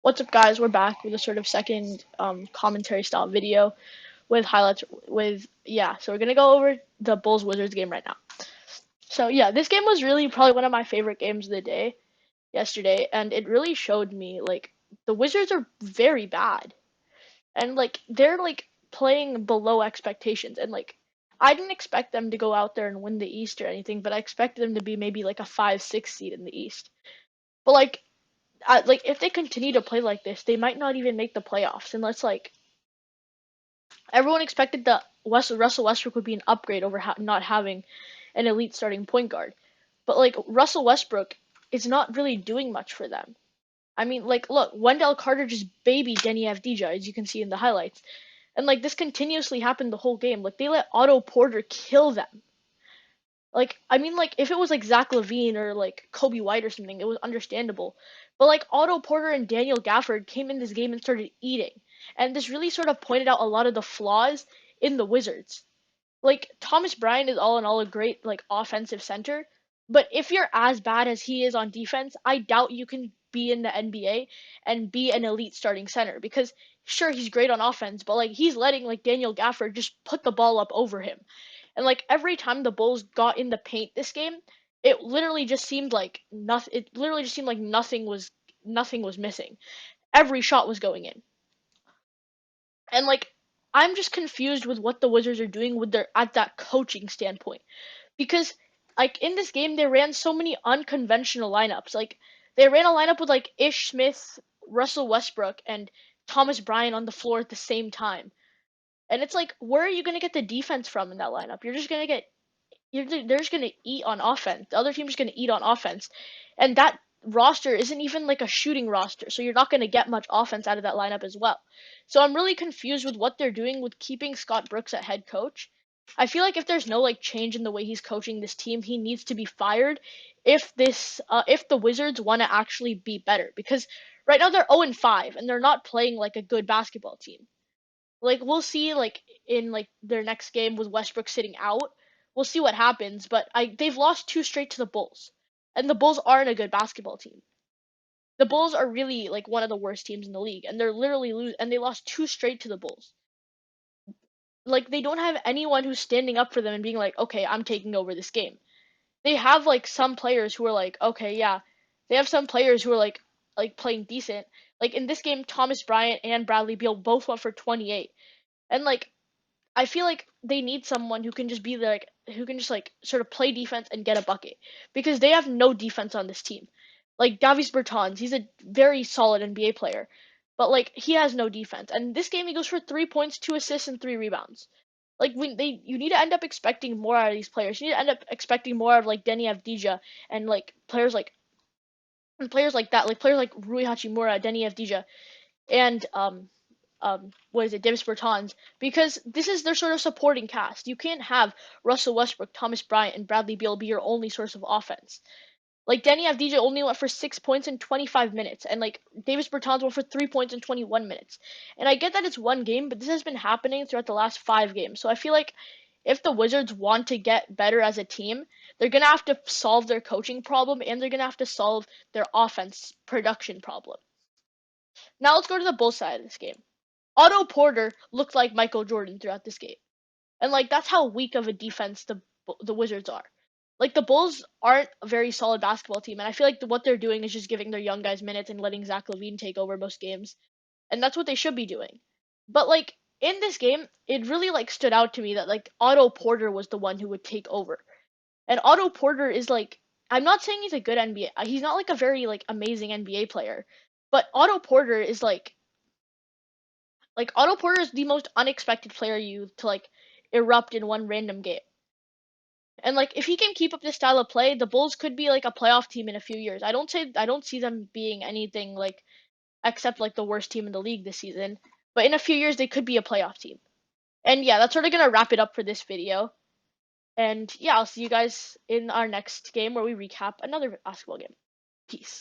What's up, guys? We're back with a sort of second commentary style video with highlights. So we're gonna go over the Bulls Wizards game right now. So yeah, this game was really probably one of my favorite games of the day yesterday, and it really showed me like the Wizards are very bad, and like they're like playing below expectations, and like I didn't expect them to go out there and win the East or anything, but I expected them to be maybe like a 5-6 seed in the East. But like if they continue to play like this, they might not even make the playoffs unless like everyone expected that Russell Westbrook would be an upgrade over not having an elite starting point guard. But like Russell Westbrook is not really doing much for them. I mean, like look, Wendell Carter just babied Denny Avdija, as you can see in the highlights. And like this continuously happened the whole game. Like they let Otto Porter kill them. Like, I mean, like, if it was like Zach LaVine or like Kobe White or something, it was understandable. But like Otto Porter and Daniel Gafford came in this game and started eating. And this really sort of pointed out a lot of the flaws in the Wizards. Like, Thomas Bryant is all in all a great like offensive center, but if you're as bad as he is on defense, I doubt you can be in the NBA and be an elite starting center because sure he's great on offense, but like he's letting like Daniel Gafford just put the ball up over him. And like every time the Bulls got in the paint this game, it literally just seemed like nothing. It literally just seemed like nothing was missing. Every shot was going in, and like I'm just confused with what the Wizards are doing with their at that coaching standpoint because like in this game they ran so many unconventional lineups. Like they ran a lineup with like Ish Smith, Russell Westbrook, and Thomas Bryant on the floor at the same time. And it's like, where are you gonna get the defense from in that lineup? They're just gonna eat on offense. The other team's gonna eat on offense, and that roster isn't even like a shooting roster, so you're not gonna get much offense out of that lineup as well. So I'm really confused with what they're doing with keeping Scott Brooks at head coach. I feel like if there's no like change in the way he's coaching this team, he needs to be fired if the Wizards want to actually be better because right now they're 0-5 and they're not playing like a good basketball team. Like we'll see like in like their next game with Westbrook sitting out. We'll see what happens, but they've lost two straight to the Bulls. And the Bulls aren't a good basketball team. The Bulls are really like one of the worst teams in the league and they're literally and they lost two straight to the Bulls. Like they don't have anyone who's standing up for them and being like, "Okay, I'm taking over this game." They have like some players who are like, "Okay, yeah." They have some players who are like playing decent. Like in this game, Thomas Bryant and Bradley Beal both went for 28. And like I feel like they need someone who can just be like who can just like sort of play defense and get a bucket because they have no defense on this team. Like Davis Bertans, he's a very solid NBA player, but like he has no defense. And this game he goes for 3 points, 2 assists, and 3 rebounds. Like you need to end up expecting more out of these players. You need to end up expecting more out of like Denny Avdija and like players like that, like players like Rui Hachimura, Denny Avdija, and what is it, Davis Bertans, because this is their sort of supporting cast. You can't have Russell Westbrook, Thomas Bryant, and Bradley Beal be your only source of offense. Like Danny Avdija only went for 6 points in 25 minutes, and like Davis Bertans went for 3 points in 21 minutes. And I get that it's one game, but this has been happening throughout the last 5 games. So I feel like if the Wizards want to get better as a team, they're gonna have to solve their coaching problem, and they're gonna have to solve their offense production problem. Now let's go to the Bulls side of this game. Otto Porter looked like Michael Jordan throughout this game. And like that's how weak of a defense the Wizards are. Like the Bulls aren't a very solid basketball team, and I feel like what they're doing is just giving their young guys minutes and letting Zach LaVine take over most games, and that's what they should be doing. But like in this game, it really like stood out to me that like Otto Porter was the one who would take over, and Otto Porter is like I'm not saying he's a good NBA, he's not like a very like amazing NBA player, but Otto Porter is like Otto Porter is the most unexpected player you to like erupt in one random game. And like if he can keep up this style of play, the Bulls could be like a playoff team in a few years. I don't see them being anything like except like the worst team in the league this season. But in a few years they could be a playoff team. And yeah, that's sort of gonna wrap it up for this video. And yeah, I'll see you guys in our next game where we recap another basketball game. Peace.